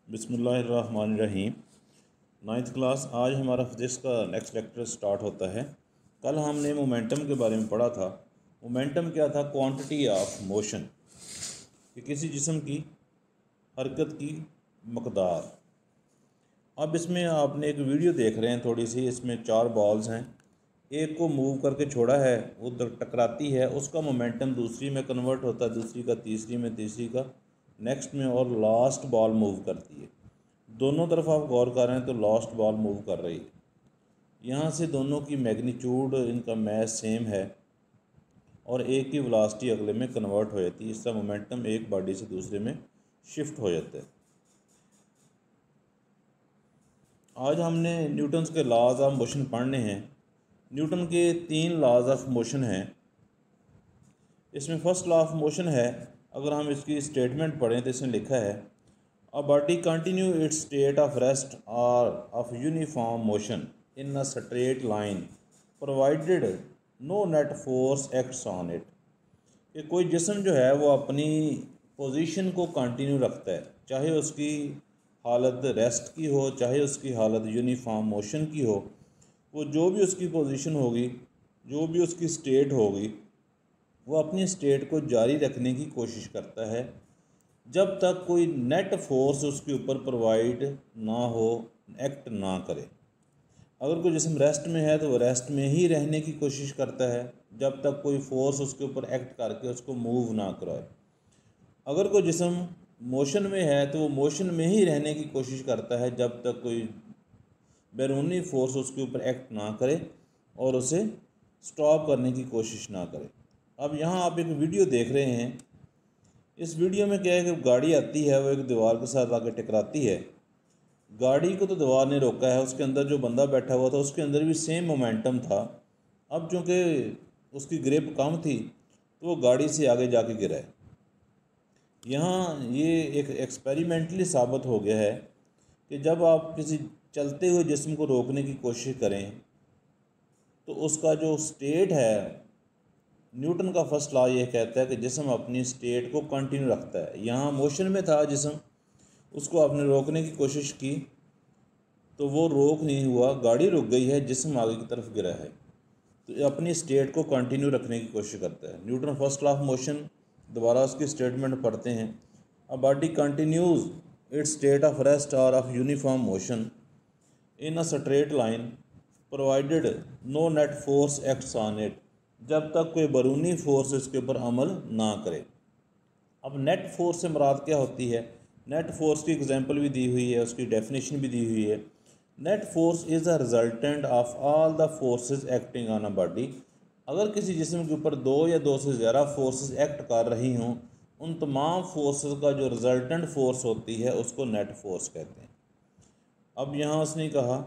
बिस्मिल्लाहिर्रहमानिर्रहीम। Ninth class, आज हमारा फिजिक्स का नेक्स्ट लेक्चर स्टार्ट होता है। कल हमने मोमेंटम के बारे में पढ़ा था। मोमेंटम क्या था? क्वांटिटी ऑफ मोशन, कि किसी जिस्म की हरकत की मकदार। अब इसमें आपने एक वीडियो देख रहे हैं थोड़ी सी, इसमें 4 बॉल्स हैं, एक को मूव करके छोड़ा है, वो टकराती है, उसका मोमेंटम दूसरी में कन्वर्ट होता है, दूसरी का तीसरी में, तीसरी का नेक्स्ट में, और लास्ट बॉल मूव करती है। दोनों तरफ आप गौर कर रहे हैं तो लास्ट बॉल मूव कर रही है। यहाँ से दोनों की मैग्नीट्यूड, इनका मैस सेम है और एक की वेलोसिटी अगले में कन्वर्ट हो जाती है। इसका मोमेंटम एक बॉडी से दूसरे में शिफ्ट हो जाता है। आज हमने न्यूटन्स के लॉज ऑफ मोशन पढ़ने हैं। न्यूटन के 3 लॉज ऑफ मोशन हैं। इसमें फर्स्ट लॉ ऑफ मोशन है, अगर हम इसकी स्टेटमेंट पढ़ें तो इसमें लिखा है, a body continue its state of rest और of uniform motion in a straight line provided no net force acts on it. कि कोई जिस्म जो है वो अपनी पोजीशन को कंटिन्यू रखता है, चाहे उसकी हालत रेस्ट की हो, चाहे उसकी हालत यूनिफॉर्म मोशन की हो। वो जो भी उसकी पोजीशन होगी, जो भी उसकी स्टेट होगी, वो अपनी स्टेट को जारी रखने की कोशिश करता है जब तक कोई नेट फोर्स उसके ऊपर प्रोवाइड ना हो, एक्ट ना करे। अगर कोई जिस्म रेस्ट में है तो वो रेस्ट में ही रहने की कोशिश करता है जब तक कोई फोर्स उसके ऊपर एक्ट करके उसको मूव ना कराए। अगर कोई जिस्म मोशन में है तो वो मोशन में ही रहने की कोशिश करता है जब तक कोई बैरूनी फोर्स उसके ऊपर एक्ट ना करे और उसे स्टॉप करने की कोशिश ना करे। अब यहाँ आप एक वीडियो देख रहे हैं। इस वीडियो में क्या है कि गाड़ी आती है, वो एक दीवार के साथ आके टकराती है। गाड़ी को तो दीवार ने रोका है, उसके अंदर जो बंदा बैठा हुआ था उसके अंदर भी सेम मोमेंटम था। अब चूँकि उसकी ग्रिप कम थी तो वो गाड़ी से आगे जाके गिरा है। यहाँ ये एक एक्सपेरिमेंटली साबित हो गया है कि जब आप किसी चलते हुए जिस्म को रोकने की कोशिश करें तो उसका जो स्टेट है, न्यूटन का फर्स्ट लॉ ये कहता है कि जिस्म अपनी स्टेट को कंटिन्यू रखता है। यहाँ मोशन में था जिस्म, उसको आपने रोकने की कोशिश की तो वो रोक नहीं हुआ, गाड़ी रुक गई है, जिस्म आगे की तरफ गिरा है। तो अपनी स्टेट को कंटिन्यू रखने की कोशिश करता है। Newton first law of motion, दोबारा उसकी स्टेटमेंट पढ़ते हैं, a body continues its state of rest और of uniform motion in a straight line provided no net force acts on it, जब तक कोई बैरूनी फोर्स इसके ऊपर अमल ना करे। अब नेट फोर्स से मुराद क्या होती है? नेट फोर्स की एग्जांपल भी दी हुई है, उसकी डेफिनेशन भी दी हुई है। Net force is a resultant of all the forces acting on a body. अगर किसी जिस्म के ऊपर 2 या 2 से ज़्यादा फोर्सेस एक्ट कर रही हों, उन तमाम फोर्सेस का जो रिजल्टेंट फोर्स होती है उसको नेट फोर्स कहते हैं। अब यहाँ उसने कहा,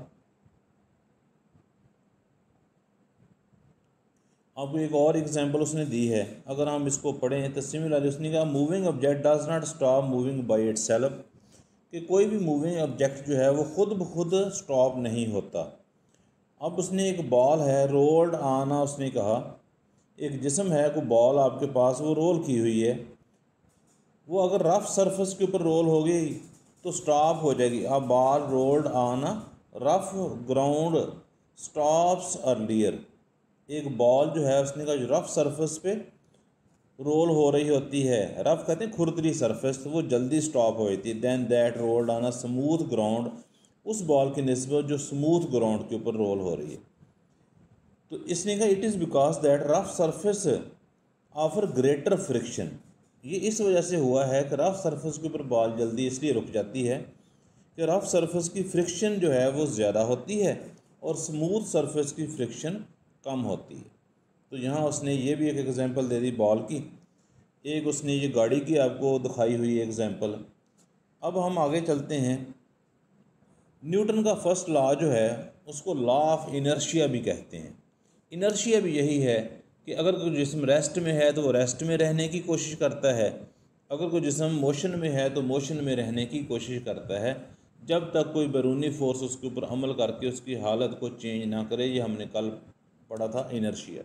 अब एक और एग्जांपल उसने दी है, अगर हम इसको पढ़ें तो सिमिलरली उसने कहा, moving object does not stop moving by itself. कि कोई भी मूविंग ऑब्जेक्ट जो है वो खुद ब खुद स्टॉप नहीं होता। अब उसने एक बॉल है रोल्ड आना, उसने कहा एक जिस्म है, कोई बॉल आपके पास, वो रोल की हुई है, वो अगर रफ सरफेस के ऊपर रोल होगी तो स्टॉप हो जाएगी। अब ball rolled on rough ground stops earlier. एक बॉल जो है उसने कहा जो रफ सरफेस पे रोल हो रही होती है, रफ कहते हैं खुरदरी सरफेस, तो वो जल्दी स्टॉप हो जाती है। Then that rolled on a smooth ground, उस बॉल की निस्बत जो स्मूथ ग्राउंड के ऊपर रोल हो रही है। तो इसने कहा it is because that rough surface offer greater friction. ये इस वजह से हुआ है कि रफ सरफेस के ऊपर बॉल जल्दी इसलिए रुक जाती है कि रफ सरफेस की फ्रिक्शन जो है वो ज़्यादा होती है और स्मूथ सरफेस की फ्रिक्शन कम होती है। तो यहाँ उसने ये भी एक एग्जांपल दे दी बॉल की, एक उसने ये गाड़ी की आपको दिखाई हुई एग्जांपल। अब हम आगे चलते हैं। न्यूटन का फर्स्ट लॉ जो है उसको लॉ ऑफ इनर्शिया भी कहते हैं। इनर्शिया भी यही है कि अगर कोई जिस्म रेस्ट में है तो वो रेस्ट में रहने की कोशिश करता है, अगर कोई जिस्म मोशन में है तो मोशन में रहने की कोशिश करता है जब तक कोई बैरूनी फोर्स उसके ऊपर अमल करके उसकी हालत को चेंज ना करे। ये हमने कल पढ़ा था इनर्शिया।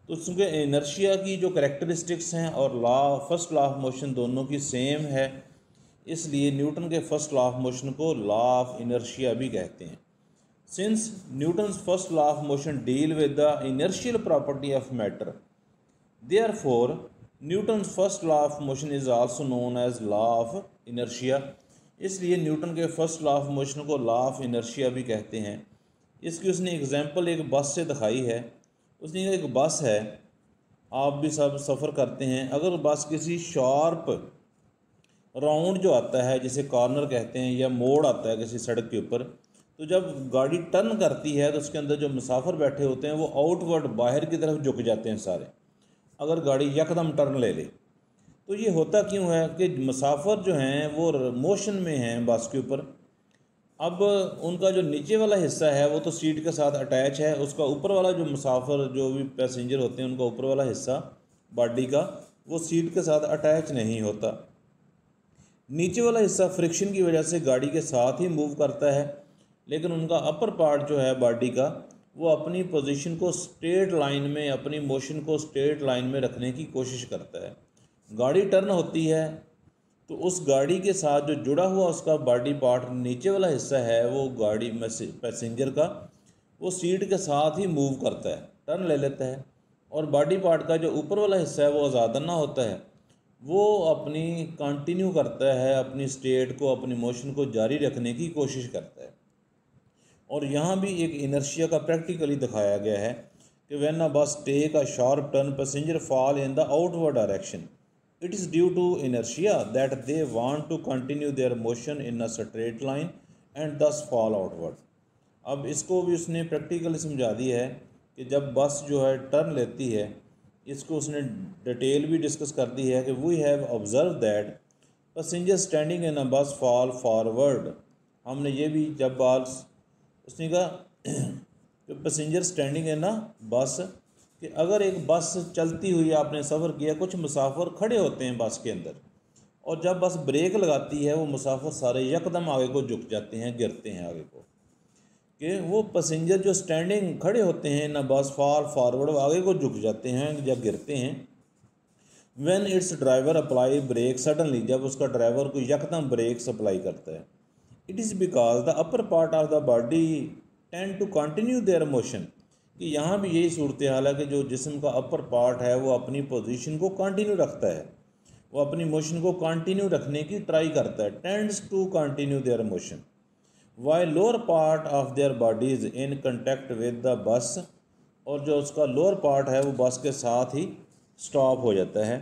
तो चूँकि इनर्शिया की जो करेक्टरिस्टिक्स हैं और law first law of motion दोनों की सेम है, इसलिए न्यूटन के फर्स्ट लॉ ऑफ मोशन को लॉ ऑफ इनर्शिया भी कहते हैं। Since Newton's first law of motion deal with the inertial property of matter, therefore Newton's first law of motion is also known as law of inertia. इसलिए Newton के first law of motion को law of inertia भी कहते हैं। इसकी उसने example एक बस से दिखाई है। उसने एक बस है, आप भी सब सफ़र करते हैं, अगर बस किसी शार्प राउंड जो आता है जिसे कॉर्नर कहते हैं या मोड़ आता है किसी सड़क के ऊपर, तो जब गाड़ी टर्न करती है तो उसके अंदर जो मुसाफिर बैठे होते हैं वो आउटवर्ड बाहर की तरफ झुक जाते हैं सारे, अगर गाड़ी यकदम टर्न ले ले। तो ये होता क्यों है कि मुसाफिर जो हैं वो मोशन में हैं बस के ऊपर। अब उनका जो नीचे वाला हिस्सा है वो तो सीट के साथ अटैच है, उसका ऊपर वाला जो मुसाफिर जो भी पैसेंजर होते हैं उनका ऊपर वाला हिस्सा बॉडी का वो सीट के साथ अटैच नहीं होता। नीचे वाला हिस्सा फ्रिक्शन की वजह से गाड़ी के साथ ही मूव करता है, लेकिन उनका अपर पार्ट जो है बॉडी का वो अपनी पोजीशन को स्ट्रेट लाइन में, अपनी मोशन को स्ट्रेट लाइन में रखने की कोशिश करता है। गाड़ी टर्न होती है तो उस गाड़ी के साथ जो जुड़ा हुआ उसका बॉडी पार्ट नीचे वाला हिस्सा है वो गाड़ी में पैसेंजर का वो सीट के साथ ही मूव करता है, टर्न ले लेता है, और बॉडी पार्ट का जो ऊपर वाला हिस्सा है वो आज़ादना होता है, वो अपनी कंटिन्यू करता है, अपनी स्टेट को, अपनी मोशन को जारी रखने की कोशिश करता है। और यहाँ भी एक इनर्शिया का प्रैक्टिकली दिखाया गया है कि when a bus take a sharp turn passenger fall in the outward direction, it is due to inertia that they want to continue their motion in a straight line and thus fall outward। अब इसको भी उसने practically समझा दिया है कि जब बस जो है टर्न लेती है, इसको उसने डिटेल भी डिस्कस कर दी है कि we have observe that passenger standing in a bus fall forward. हमने ये भी जब बस उसने कहा कि पैसेंजर स्टैंडिंग इन अ बस, कि अगर एक बस चलती हुई आपने सफ़र किया, कुछ मुसाफिर खड़े होते हैं बस के अंदर, और जब बस ब्रेक लगाती है वो मुसाफिर सारे यकदम आगे को झुक जाते हैं, गिरते हैं आगे को, कि वो पैसेंजर जो स्टैंडिंग खड़े होते हैं ना बस फॉल फॉरवर्ड आगे को झुक जाते हैं या गिरते हैं। When it's driver apply brake suddenly, जब उसका ड्राइवर को यकदम ब्रेक अप्लाई करता है, it is because the upper part of the body tend to continue their motion, कि यहाँ भी यही सूरत हाल है कि जो जिस्म का अपर पार्ट है वो अपनी पोजीशन को कंटिन्यू रखता है, वो अपनी मोशन को कंटिन्यू रखने की ट्राई करता है, tends to continue their motion, why lower part of their bodies in contact with the bus, और जो उसका लोअर पार्ट है वो बस के साथ ही स्टॉप हो जाता है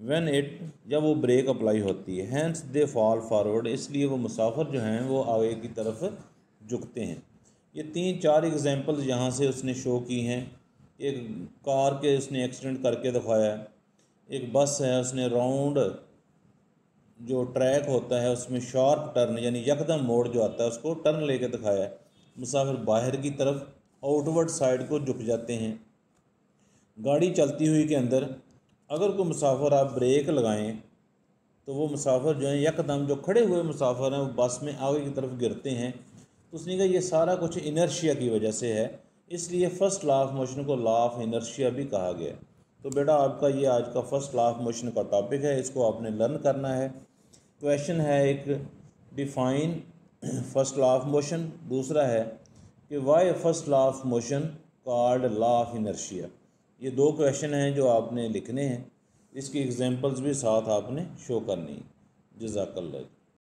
व्हेन इट, जब वो ब्रेक अप्लाई होती है, हैंस दे फॉल फॉरवर्ड, इसलिए वो मुसाफिर जो हैं वो आगे की तरफ झुकते हैं। ये 3-4 एग्जांपल्स यहाँ से उसने शो की हैं। एक कार के उसने एक्सीडेंट करके दिखाया है, एक बस है उसने राउंड जो ट्रैक होता है उसमें शार्प टर्न यानी यकदम मोड़ जो आता है उसको टर्न लेके दिखाया है, मुसाफिर बाहर की तरफ आउटवर्ड साइड को झुक जाते हैं। गाड़ी चलती हुई के अंदर अगर कोई मुसाफिर आप ब्रेक लगाएं तो वो मुसाफिर जो हैं यकदम, जो खड़े हुए मुसाफिर हैं वो बस में आगे की तरफ गिरते हैं। तो उसने कहा ये सारा कुछ इनर्शिया की वजह से है, इसलिए फ़र्स्ट लॉ ऑफ मोशन को लॉ ऑफ इनर्शिया भी कहा गया। तो बेटा आपका ये आज का फर्स्ट लॉ ऑफ मोशन का टॉपिक है, इसको आपने लर्न करना है। क्वेश्चन है एक, define first law of motion, दूसरा है कि why first law of motion called law of inertia. ये 2 क्वेश्चन हैं जो आपने लिखने हैं, इसकी एग्जांपल्स भी साथ आपने शो करनी है। जज़ाकल्लाह।